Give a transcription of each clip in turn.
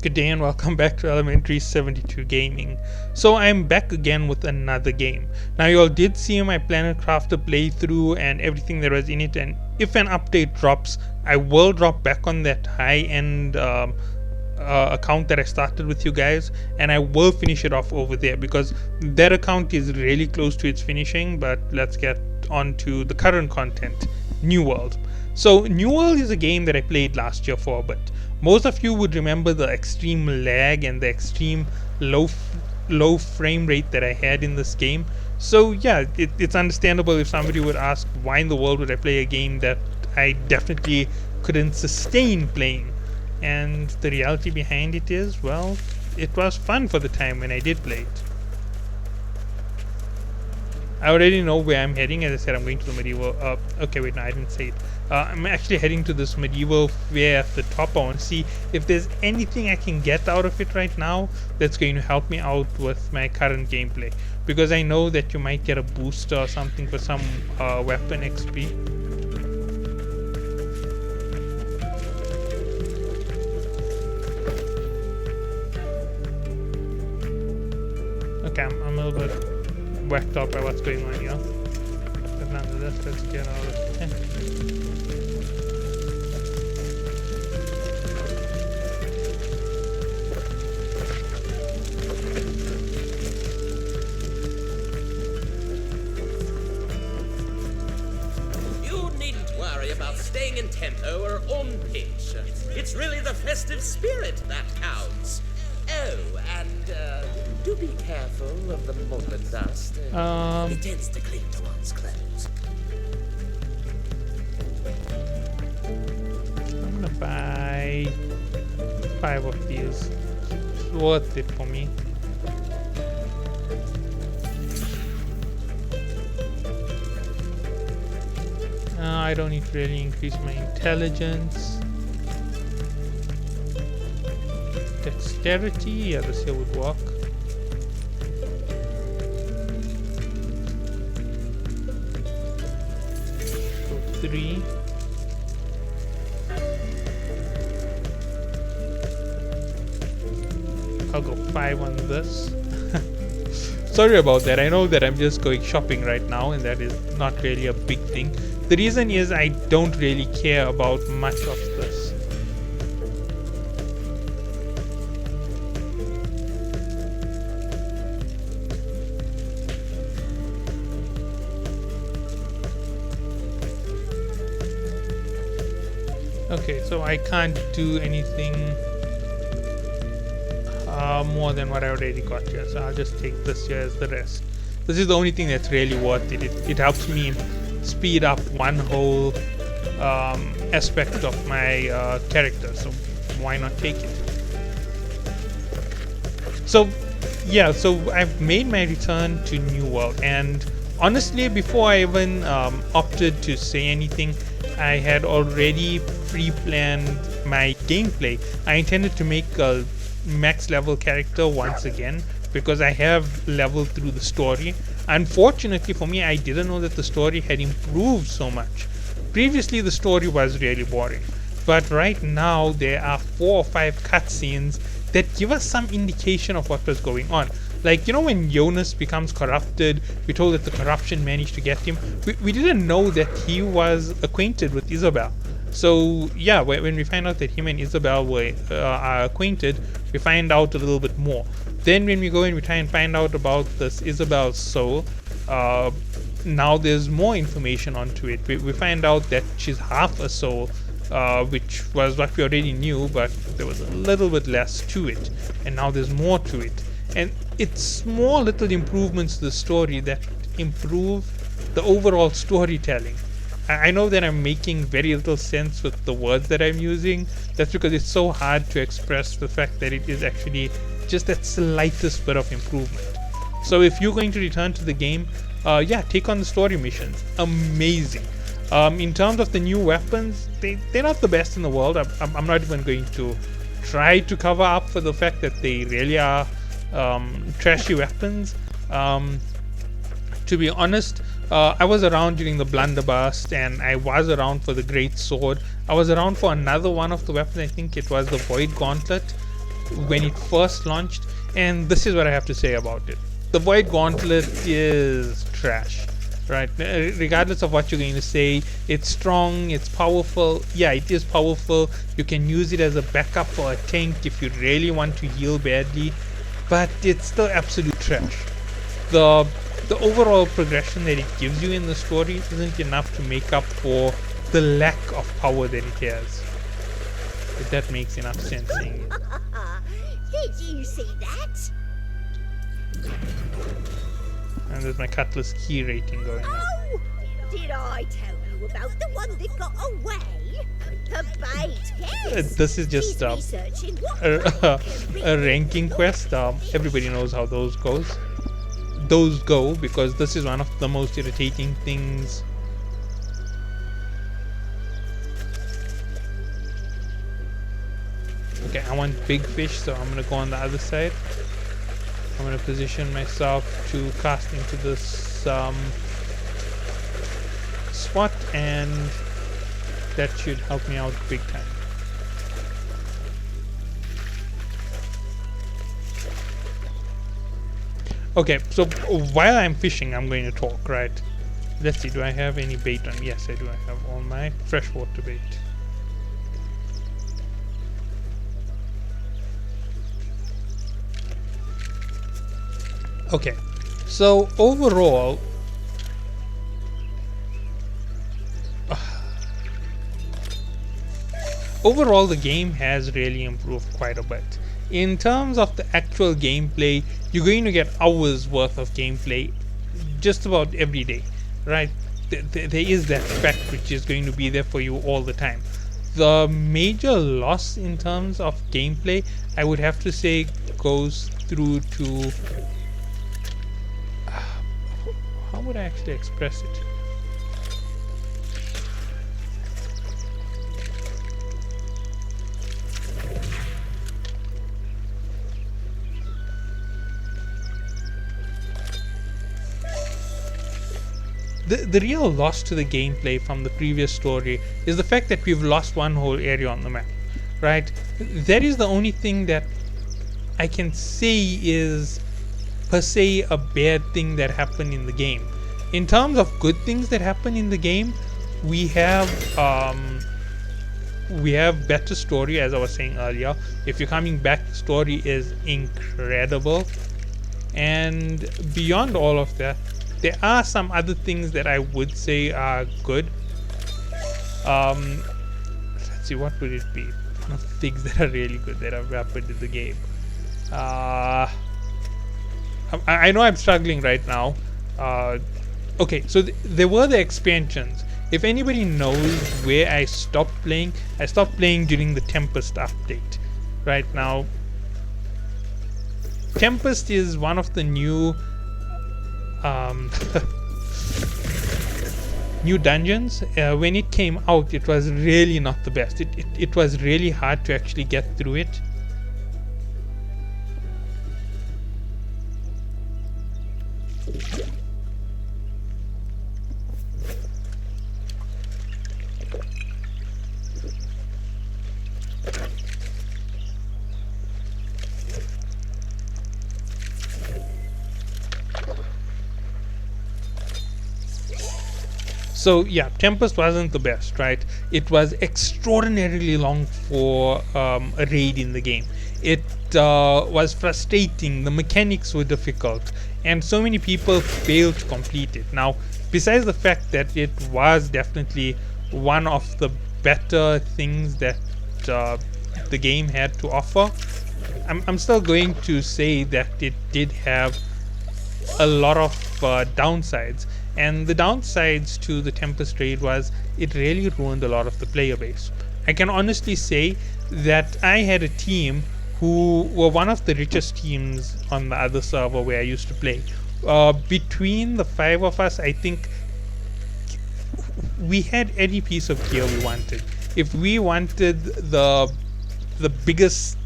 Good day and welcome back to Elementary 72 Gaming. So I'm back again with another game. Now you all did see my Planet Crafter playthrough and everything that was in it, and if an update drops, I will drop back on that high-end account that I started with you guys, and I will finish it off over there because that account is really close to its finishing. But let's get on to the current content, New World. So New World is a game that I played last year for a bit. Most of you would remember the extreme lag and the extreme low frame rate that I had in this game. So yeah, it's understandable if somebody would ask, why in the world would I play a game that I definitely couldn't sustain playing? And the reality behind it is, well, it was fun for the time when I did play it. I already know where I'm heading. As I said, I'm going to the medieval... okay, wait, no, I didn't say it. I'm actually heading to this medieval fair at the top. I want to see if there's anything I can get out of it right now that's going to help me out with my current gameplay. Because I know that you might get a booster or something for some weapon XP. Okay, I'm a little bit whacked up by what's going on here. But nonetheless, let's get out of here. You needn't worry about staying in tempo or on pitch. It's really the festive spirit that counts. Oh, and do be careful of the modern dust. It tends to cling to one's clothes. I'm gonna buy 5 of these. It's worth it for me. I don't need to really increase my intelligence. Dexterity, yeah, this here would work. So 3. I'll go 5 on this. Sorry about that. I know that I'm just going shopping right now, and that is not really a big thing. The reason is I don't really care about much of this. Okay, so I can't do anything more than what I already got here, so I'll just take this here as the rest. This is the only thing that's really worth it. It helps me speed up one whole aspect of my character, so why not take it? So yeah, so I've made my return to New World, and honestly, before I even opted to say anything, I had already pre-planned my gameplay. I intended to make a max level character once again because I have leveled through the story. Unfortunately for me, I didn't know that the story had improved so much. Previously the story was really boring, but right now there are 4 or 5 cutscenes that give us some indication of what was going on. Like, you know, when Jonas becomes corrupted, we're told that the corruption managed to get him. We didn't know that he was acquainted with Isabel. So yeah, when we find out that him and Isabel are acquainted, we find out a little bit more. Then when we go and we try and find out about this Isabel's soul, now there's more information onto it. We find out that she's half a soul, which was what we already knew, but there was a little bit less to it. And now there's more to it. And it's small little improvements to the story that improve the overall storytelling. I know that I'm making very little sense with the words that I'm using. That's because it's so hard to express the fact that it is actually just that slightest bit of improvement. So if you're going to return to the game, yeah, take on the story missions. Amazing. In terms of the new weapons, they're not the best in the world. I'm not even going to try to cover up for the fact that they really are trashy weapons. To be honest, I was around during the Blunderbuss, and I was around for the Great Sword. I was around for another one of the weapons. I think it was the Void Gauntlet. when it first launched, and this is what I have to say about it. The Void Gauntlet is trash, right? Regardless of what you're going to say, it's strong, it's powerful. Yeah, it is powerful. You can use it as a backup for a tank if you really want to heal badly, but it's still absolute trash. The overall progression that it gives you in the story isn't enough to make up for the lack of power that it has. If that makes enough sense. Did you see that? And there's my Cutlass key rating going on. Oh! Did I tell you about the one that got away? The bait, yes. This is just He's researching what a ranking quest. Everybody knows how those goes. Those go because this is one of the most irritating things. Okay, I want big fish, so I'm gonna go on the other side. I'm gonna position myself to cast into this spot, and that should help me out big time. Okay, so while I'm fishing, I'm going to talk, right? Let's see, do I have any bait on? Yes, I do. I have all my freshwater bait. Okay, so overall, the game has really improved quite a bit. In terms of the actual gameplay, you're going to get hours worth of gameplay just about every day, right? There is that fact which is going to be there for you all the time. The major loss in terms of gameplay, I would have to say, goes through to... how would I actually express it? The real loss to the gameplay from the previous story is the fact that we've lost one whole area on the map, right? That is the only thing that I can say is per se a bad thing that happened in the game. In terms of good things that happen in the game, we have better story, as I was saying earlier. If you're coming back, the story is incredible, and beyond all of that, there are some other things that I would say are good. Let's see, what would it be? One of the things that are really good that have happened in the game. I know I'm struggling right now. Okay, so there were the expansions. If anybody knows where I stopped playing during the Tempest update. Right now, Tempest is one of the new new dungeons. When it came out, it was really not the best. It was really hard to actually get through it. So yeah, Tempest wasn't the best, right? It was extraordinarily long for a raid in the game. It was frustrating, the mechanics were difficult, and so many people failed to complete it. Now, besides the fact that it was definitely one of the better things that the game had to offer, I'm still going to say that it did have a lot of downsides. And the downsides to the Tempest raid was it really ruined a lot of the player base. I can honestly say that I had a team who were one of the richest teams on the other server where I used to play. Between the 5 of us, I think we had any piece of gear we wanted. If we wanted the biggest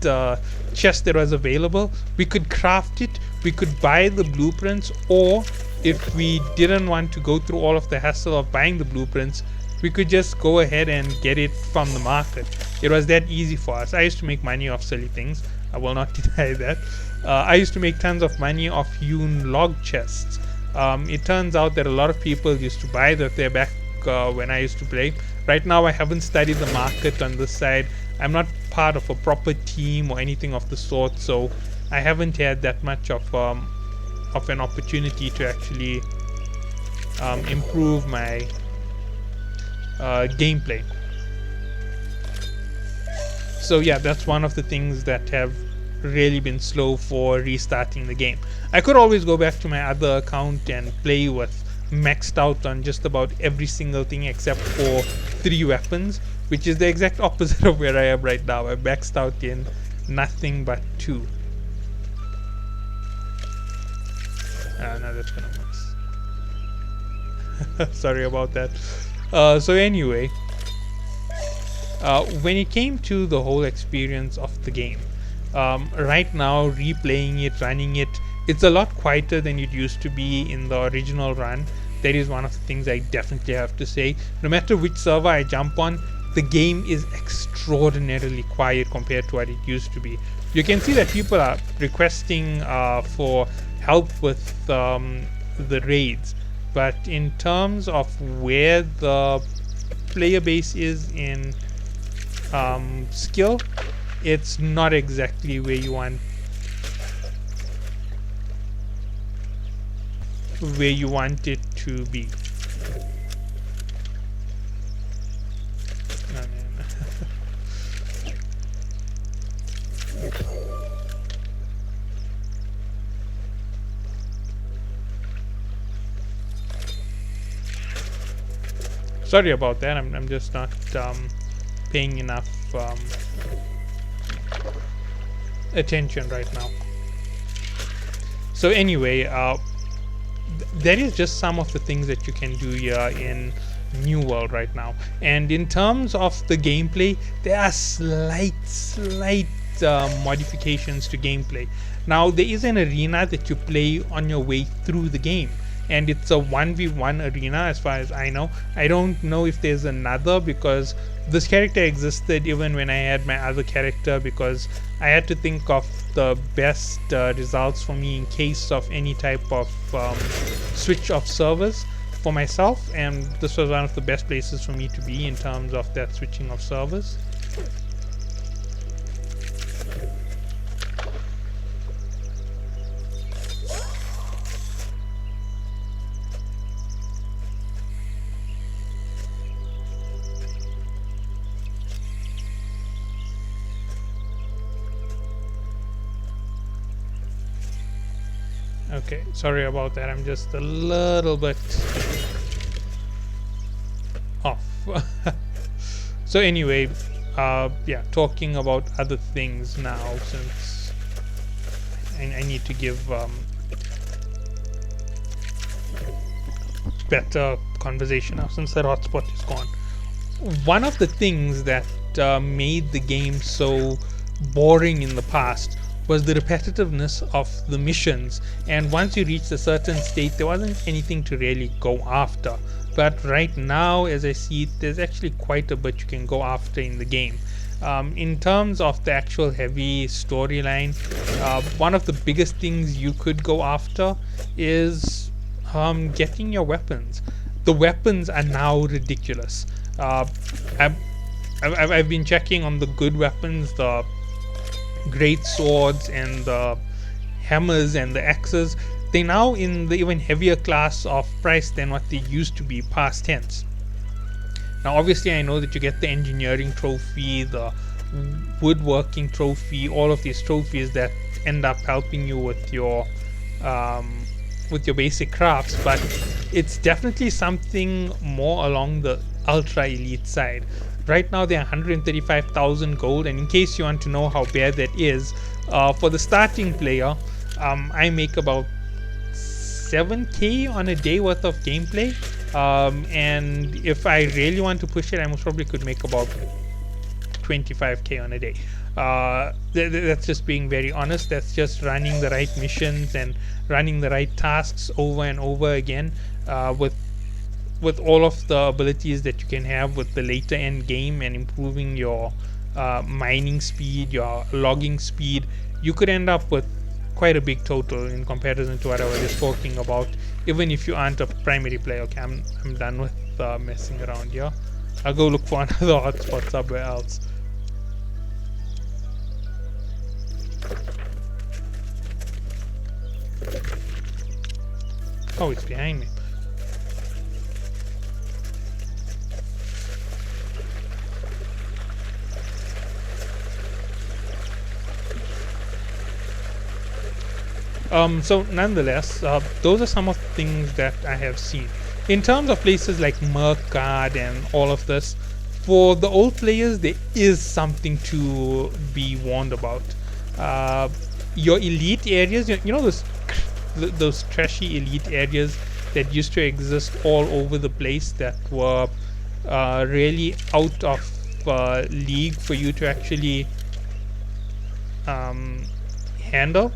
chest that was available, we could craft it, we could buy the blueprints, or if we didn't want to go through all of the hassle of buying the blueprints, we could just go ahead and get it from the market. It was that easy for us. I used to make money off silly things. I will not deny that. I used to make tons of money off hewn log chests. It turns out that a lot of people used to buy that there back when I used to play. Right now I haven't studied the market on this side. I'm not part of a proper team or anything of the sort, so I haven't had that much of an opportunity to actually improve my gameplay. So yeah, that's one of the things that have really been slow for restarting the game. I could always go back to my other account and play with maxed out on just about every single thing except for 3 weapons, which is the exact opposite of where I am right now. I'm maxed out in nothing but 2. No, that's gonna miss. Sorry about that. So anyway, when it came to the whole experience of the game, right now replaying it, running it, it's a lot quieter than it used to be in the original run. That is one of the things I definitely have to say. No matter which server I jump on, the game is extraordinarily quiet compared to what it used to be. You can see that people are requesting for help with the raids, but in terms of where the player base is in skill, it's not exactly where you want it to be. Oh, man. Sorry about that. I'm just not paying enough attention right now. So anyway, that is just some of the things that you can do here in New World right now. And in terms of the gameplay, there are slight modifications to gameplay. Now there is an arena that you play on your way through the game, and it's a 1v1 arena as far as I know. I don't know if there's another, because this character existed even when I had my other character, because I had to think of the best results for me in case of any type of switch of servers for myself, and this was one of the best places for me to be in terms of that switching of servers. Okay, sorry about that. I'm just a little bit off. So anyway, yeah, talking about other things now, since I need to give better conversation now since that hotspot is gone. One of the things that made the game so boring in the past was the repetitiveness of the missions, and once you reached a certain state there wasn't anything to really go after. But right now, as I see it, there's actually quite a bit you can go after in the game. In terms of the actual heavy storyline, one of the biggest things you could go after is getting your weapons. The weapons are now ridiculous. I've been checking on the good weapons, the great swords and the hammers and the axes. They're now in the even heavier class of price than what they used to be past tense. Now obviously I know that you get the engineering trophy, the woodworking trophy, all of these trophies that end up helping you with your basic crafts, but it's definitely something more along the ultra elite side. Right now they're 135,000 gold, and in case you want to know how bad that is, for the starting player, I make about 7k on a day worth of gameplay, and if I really want to push it, I most probably could make about 25k on a day. That's just being very honest. That's just running the right missions and running the right tasks over and over again, with with all of the abilities that you can have with the later end game and improving your mining speed, your logging speed, you could end up with quite a big total in comparison to what I was just talking about, even if you aren't a primary player. Okay, I'm done with messing around here. I'll go look for another hotspot somewhere else. Oh, it's behind me. So nonetheless, those are some of the things that I have seen. In terms of places like Murkard and all of this, for the old players, there is something to be warned about. Your elite areas, you know those trashy elite areas that used to exist all over the place that were really out of league for you to actually handle.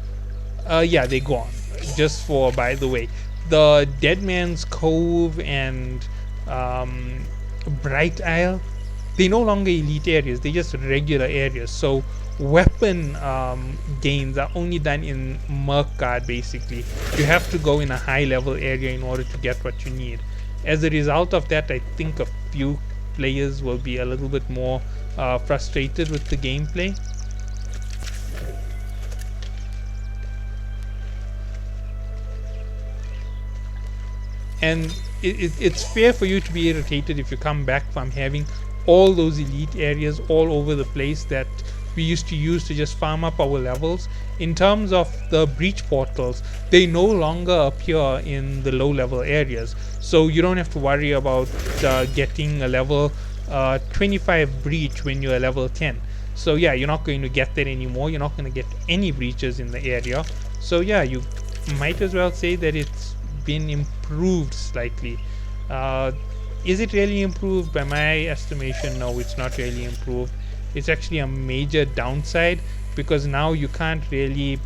Yeah, they're gone. Just for, by the way, the Dead Man's Cove and Bright Isle, they're no longer elite areas. They're just regular areas. So weapon gains are only done in Murkard, basically. You have to go in a high level area in order to get what you need. As a result of that, I think a few players will be a little bit more frustrated with the gameplay. And it's fair for you to be irritated if you come back from having all those elite areas all over the place that we used to use to just farm up our levels. In terms of the breach portals, they no longer appear in the low level areas, so you don't have to worry about getting a level 25 breach when you're level 10. So yeah, you're not going to get that anymore. You're not going to get any breaches in the area. So yeah, you might as well say that it's been improved slightly. Is it really improved? By my estimation, no, it's not really improved. It's actually a major downside, because now you can't really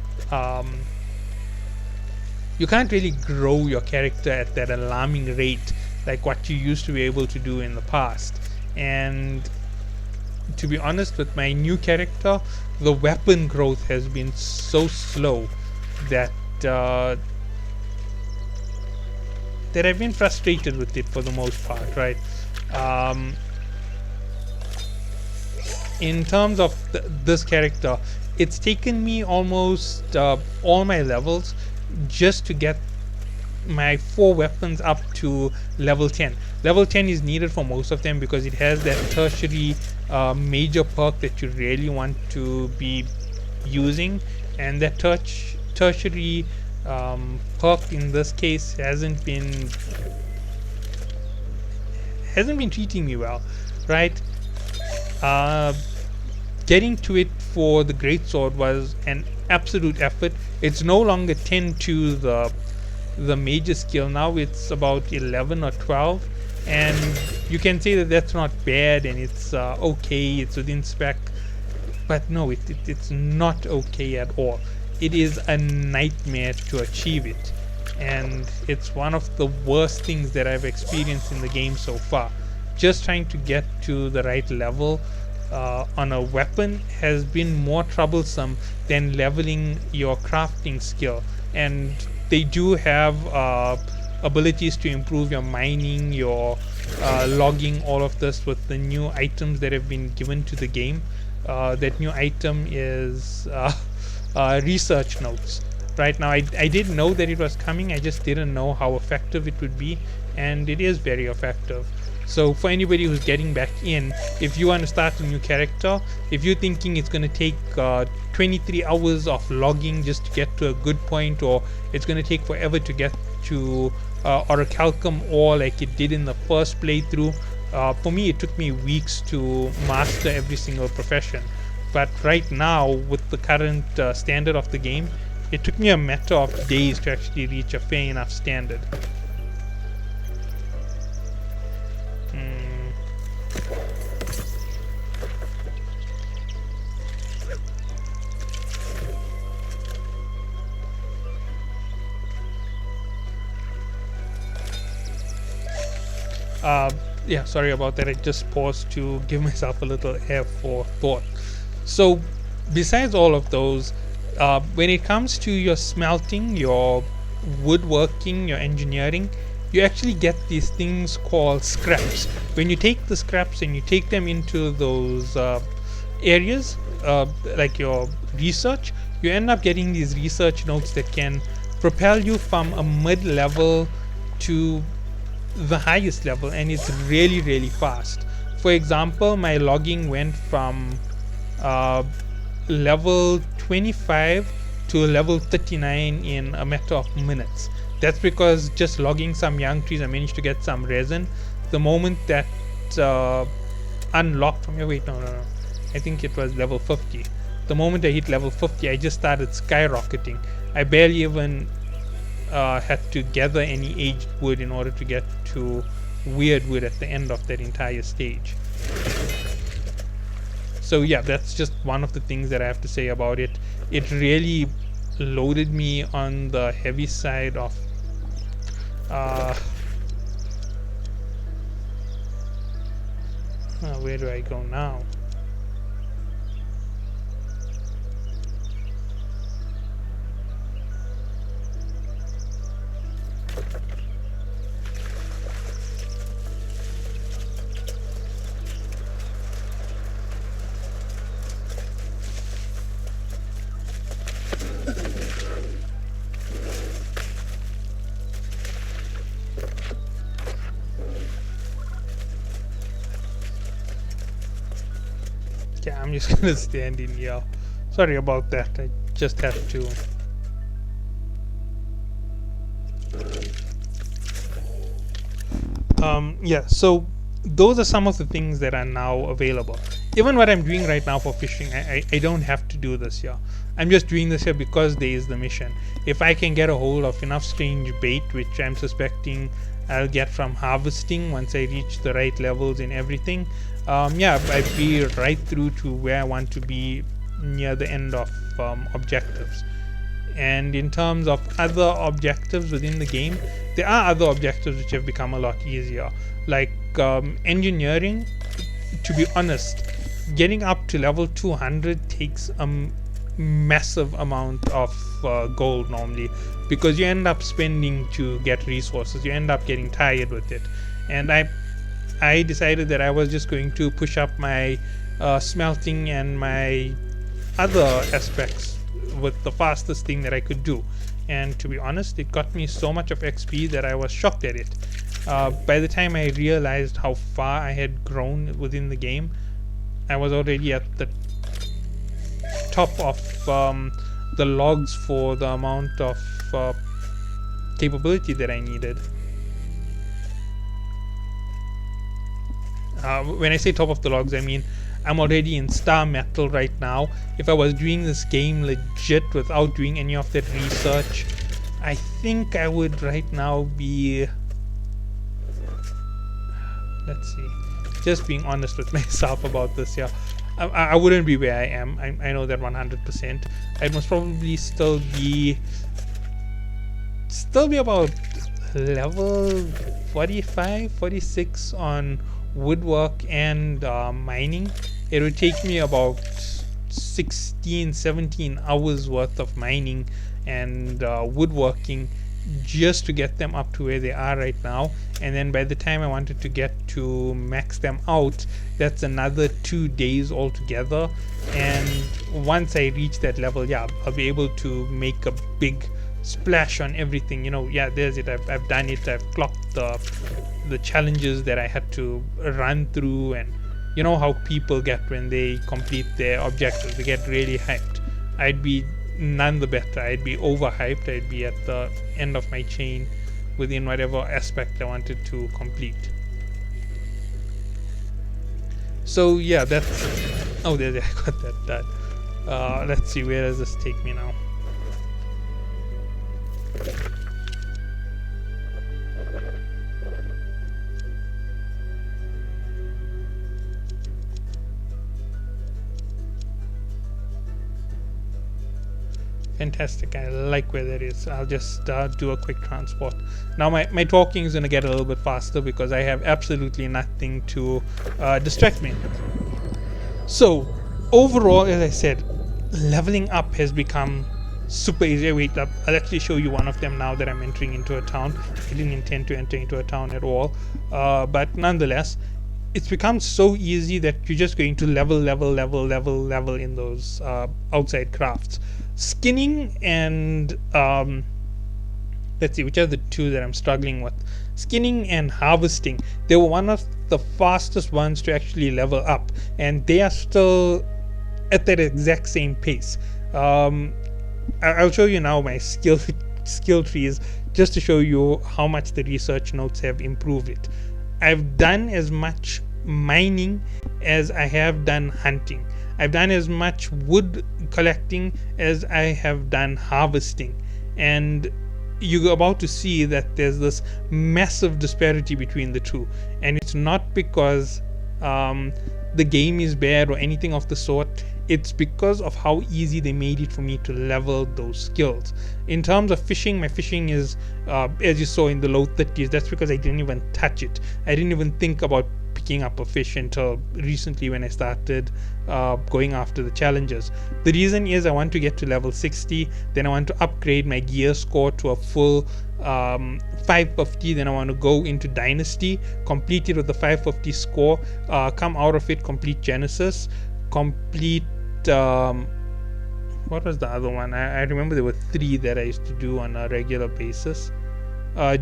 grow your character at that alarming rate like what you used to be able to do in the past. And to be honest, with my new character, the weapon growth has been so slow that that I've been frustrated with it for the most part, right? In terms of this character, it's taken me almost all my levels just to get my 4 weapons up to level 10. Level 10 is needed for most of them because it has that tertiary major perk that you really want to be using, and that tertiary perk in this case hasn't been treating me well, right? Getting to it for the greatsword was an absolute effort. It's no longer 10 to the major skill. Now it's about 11 or 12, and you can say that that's not bad and it's okay, it's within spec, but no, it's not okay at all. It is a nightmare to achieve it, and it's one of the worst things that I've experienced in the game so far. Just trying to get to the right level on a weapon has been more troublesome than leveling your crafting skill. And they do have abilities to improve your mining, your logging, all of this with the new items that have been given to the game. That new item is research notes. Right now, I didn't know that it was coming. I just didn't know how effective it would be, and it is very effective. So for anybody who's getting back in, if you want to start a new character, if you're thinking it's going to take 23 hours of logging just to get to a good point, or it's going to take forever to get to Orichalcum ore like it did in the first playthrough, for me it took me weeks to master every single profession. But right now, with the current standard of the game, it took me a matter of days to actually reach a fair enough standard. Yeah, sorry about that. I just paused to give myself a little air for thought. So, besides all of those, when it comes to your smelting, your woodworking, your engineering, you actually get these things called scraps. When you take the scraps and you take them into those areas, like your research, you end up getting these research notes that can propel you from a mid-level to the highest level, and it's really really fast. For example, my logging went from uh, level 25 to level 39 in a matter of minutes. That's because just logging some young trees, I managed to get some resin. The moment that unlocked from your wait no no no I think it was level 50. The moment I hit level 50, I just started skyrocketing. I barely even had to gather any aged wood in order to get to weird wood at the end of that entire stage. So yeah, that's just one of the things that I have to say about it. It really loaded me on the heavy side of where do I go now? Yeah, I'm just gonna stand in here. Sorry about that. I just had to. Yeah, so those are some of the things that are now available. Even what I'm doing right now for fishing, I don't have to do this here. I'm just doing this here because there is the mission. If I can get a hold of enough strange bait, which I'm suspecting I'll get from harvesting once I reach the right levels and everything, yeah, I'd be right through to where I want to be near the end of objectives. And in terms of other objectives within the game, there are other objectives which have become a lot easier, like engineering. To be honest, getting up to level 200 takes a massive amount of gold normally, because you end up spending to get resources. You end up getting tired with it, and I decided that I was just going to push up my smelting and my other aspects with the fastest thing that I could do. And to be honest, it got me so much of XP that I was shocked at it. By the time I realized how far I had grown within the game, I was already at the top of the logs for the amount of capability that I needed. When I say top of the logs, I mean I'm already in star metal right now. If I was doing this game legit without doing any of that research, I think I would right now be, let's see, just being honest with myself about this here, I wouldn't be where I am. I know that 100%. I must probably still be about level 45, 46 on woodwork and mining. It would take me about 16, 17 hours worth of mining and woodworking just to get them up to where they are right now. And then by the time I wanted to get to max them out, that's another 2 days altogether. And once I reach that level, yeah, I'll be able to make a big splash on everything. You know, yeah, there's it. I've done it. I've clocked the challenges that I had to run through, and you know how people get when they complete their objectives. They get really hyped. I'd be none the better. I'd be overhyped. I'd be at the end of my chain within whatever aspect I wanted to complete. So yeah, that's, oh, there, I got that done. Let's see, where does this take me now? Fantastic. I like where that is. I'll just do a quick transport. Now my talking is going to get a little bit faster because I have absolutely nothing to distract me. So overall, as I said, leveling up has become super easy. Wait, I'll actually show you one of them now that I'm entering into a town. I didn't intend to enter into a town at all, but nonetheless, it's become so easy that you're just going to level in those outside crafts. Skinning and let's see, which are the two that I'm struggling with. Skinning and harvesting, they were one of the fastest ones to actually level up, and they are still at that exact same pace. I'll show you now my skill trees just to show you how much the research notes have improved it. I've done as much mining as I have done hunting. I've done as much wood collecting as I have done harvesting, and you're about to see that there's this massive disparity between the two, and it's not because the game is bad or anything of the sort. It's because of how easy they made it for me to level those skills. In terms of fishing, my fishing is as you saw in the low 30s. That's because I didn't even touch it. I didn't even think about picking up a fish until recently when I started going after the challenges. The reason is I want to get to level 60, then I want to upgrade my gear score to a full 550, then I want to go into Dynasty, complete it with the 550 score, come out of it, complete Genesis, complete what was the other one? I remember there were 3 that I used to do on a regular basis.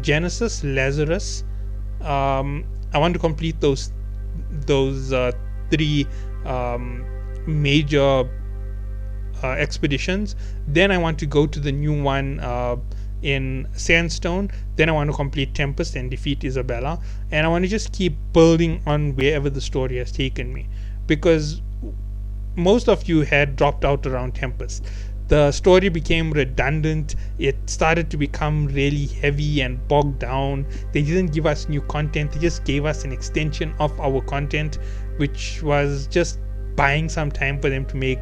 Genesis, Lazarus. I want to complete those 3 major expeditions. Then I want to go to the new one in Sandstone. Then I want to complete Tempest and defeat Isabella. And I want to just keep building on wherever the story has taken me, because most of you had dropped out around Tempest. The story became redundant. It started to become really heavy and bogged down. They didn't give us new content. They just gave us an extension of our content, which was just buying some time for them to make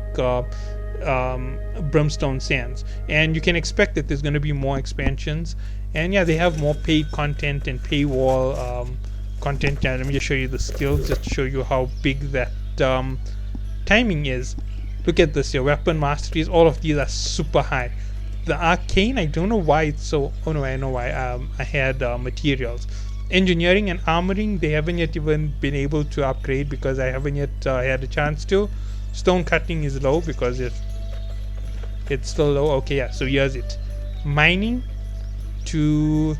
Brimstone Sands. And you can expect that there's going to be more expansions. And yeah, they have more paid content and paywall content. Yeah, let me just show you the skills, just to show you how big that timing is. Look at this, your weapon masteries, all of these are super high. The arcane, I don't know why it's so, oh no, I know why. I had materials. Engineering and armoring, they haven't yet even been able to upgrade because I haven't yet had a chance to. Stone cutting is low because it's still low. Okay, yeah, so here's it. Mining to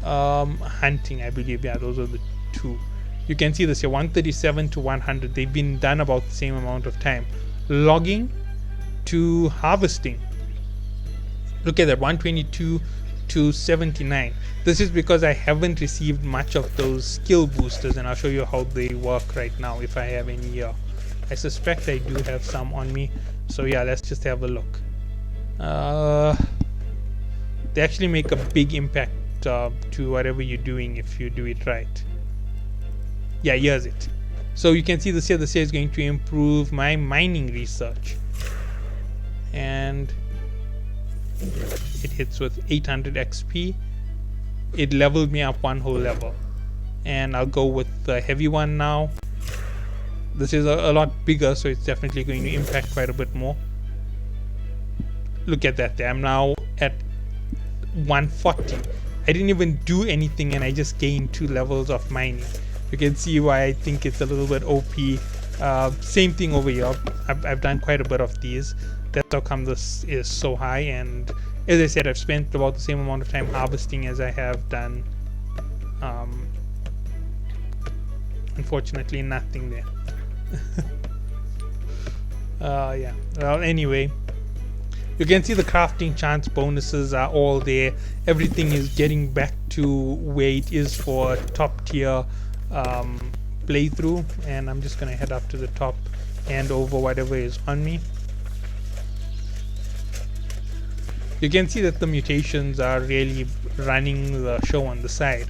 hunting, I believe. Yeah, those are the 2. You can see this here, 137 to 100. They've been done about the same amount of time. Logging to harvesting. Look at that, 122 to 79. This is because I haven't received much of those skill boosters, and I'll show you how they work right now if I have any here. I suspect I do have some on me, so yeah, let's just have a look. They actually make a big impact to whatever you're doing if you do it right. Yeah, here's it. So you can see this here. This here is going to improve my mining research, and it hits with 800 XP. It leveled me up 1 whole level, and I'll go with the heavy one now. This is a lot bigger, so it's definitely going to impact quite a bit more. Look at that there. I'm now at 140. I didn't even do anything, and I just gained 2 levels of mining. You can see why I think it's a little bit OP. Same thing over here. I've done quite a bit of these. That's how come this is so high. And as I said, I've spent about the same amount of time harvesting as I have done. Unfortunately, nothing there. Yeah. Well, anyway, you can see the crafting chance bonuses are all there. Everything is getting back to where it is for top tier playthrough, and I'm just gonna head up to the top and over whatever is on me. You can see that the mutations are really running the show on the side.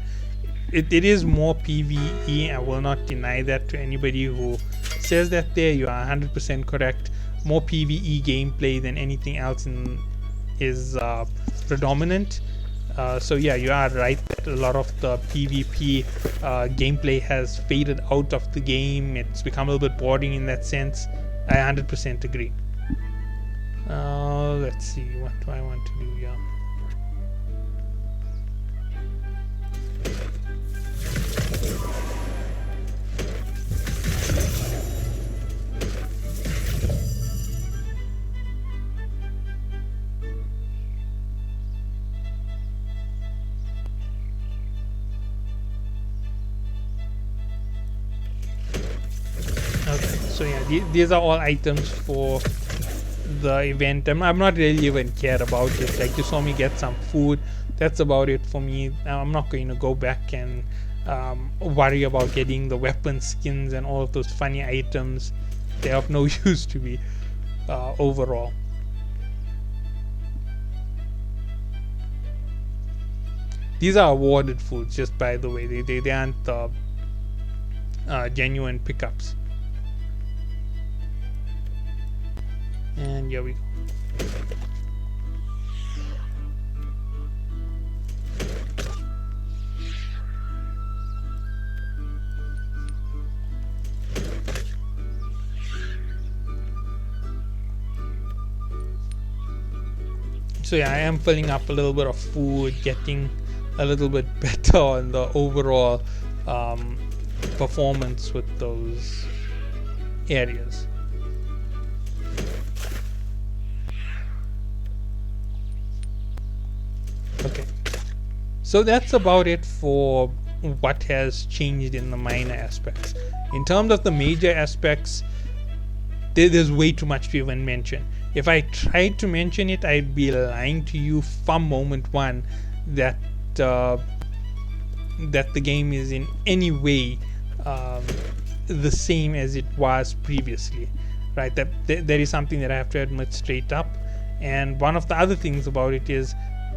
It is more PvE. I will not deny that to anybody who says that. There, you are 100% correct. More PvE gameplay than anything else in is predominant. So yeah, you are right that a lot of the PvP gameplay has faded out of the game. It's become a little bit boring in that sense. I 100% agree. Let's see, what do I want to do here? Okay, so yeah, these are all items for the event. I'm not really even care about it. Like, you saw me get some food, that's about it for me. I'm not going to go back and worry about getting the weapon skins and all of those funny items. They have no use to me overall. These are awarded foods, just by the way. They aren't genuine pickups. And here we go. So yeah, I am filling up a little bit of food, getting a little bit better on the overall performance with those areas. Okay, so that's about it for what has changed in the minor aspects. In terms of the major aspects, there's way too much to even mention. If I tried to mention it, I'd be lying to you from moment one that that the game is in any way the same as it was previously, right? That is something that I have to admit straight up. And one of the other things about it is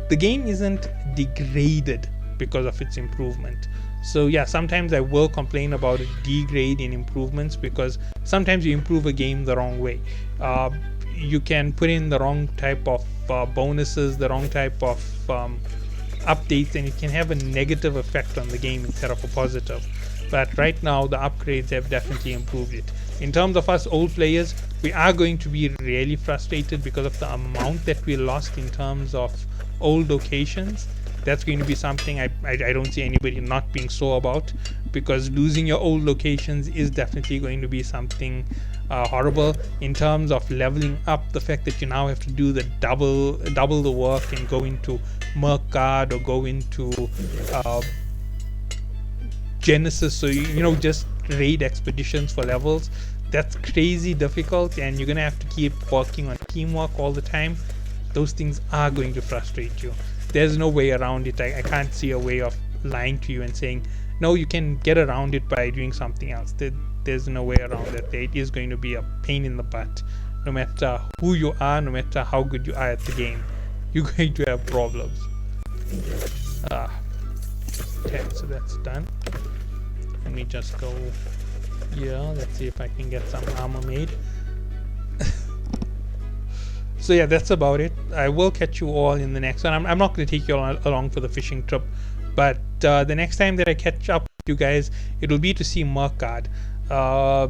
the game isn't degraded because of its improvement. So yeah, sometimes I will complain about a degrade in improvements because sometimes you improve a game the wrong way. You can put in the wrong type of bonuses, the wrong type of updates, and it can have a negative effect on the game instead of a positive. But right now the upgrades have definitely improved it. In terms of us old players, we are going to be really frustrated because of the amount that we lost in terms of old locations. That's going to be something I don't see anybody not being sore about, because losing your old locations is definitely going to be something horrible. In terms of leveling up, the fact that you now have to do the double the work and go into Mercard or go into Genesis, so you know, just raid expeditions for levels, that's crazy difficult, and you're gonna have to keep working on teamwork all the time. Those things are going to frustrate you. There's no way around it. I can't see a way of lying to you and saying no, you can get around it by doing something else. There's no way around it. It is going to be a pain in the butt. No matter who you are, no matter how good you are at the game, you're going to have problems. Okay, so that's done. Let me just go here. Let's see if I can get some armor made. So yeah, that's about it. I will catch you all in the next one. I'm not going to take you all along for the fishing trip, but the next time that I catch up with you guys, it will be to see Mercard. The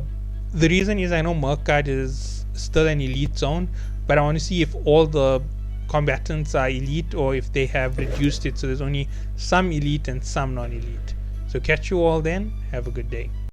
reason is I know Mercard is still an elite zone, but I want to see if all the combatants are elite or if they have reduced it so there's only some elite and some non-elite. So catch you all then. Have a good day.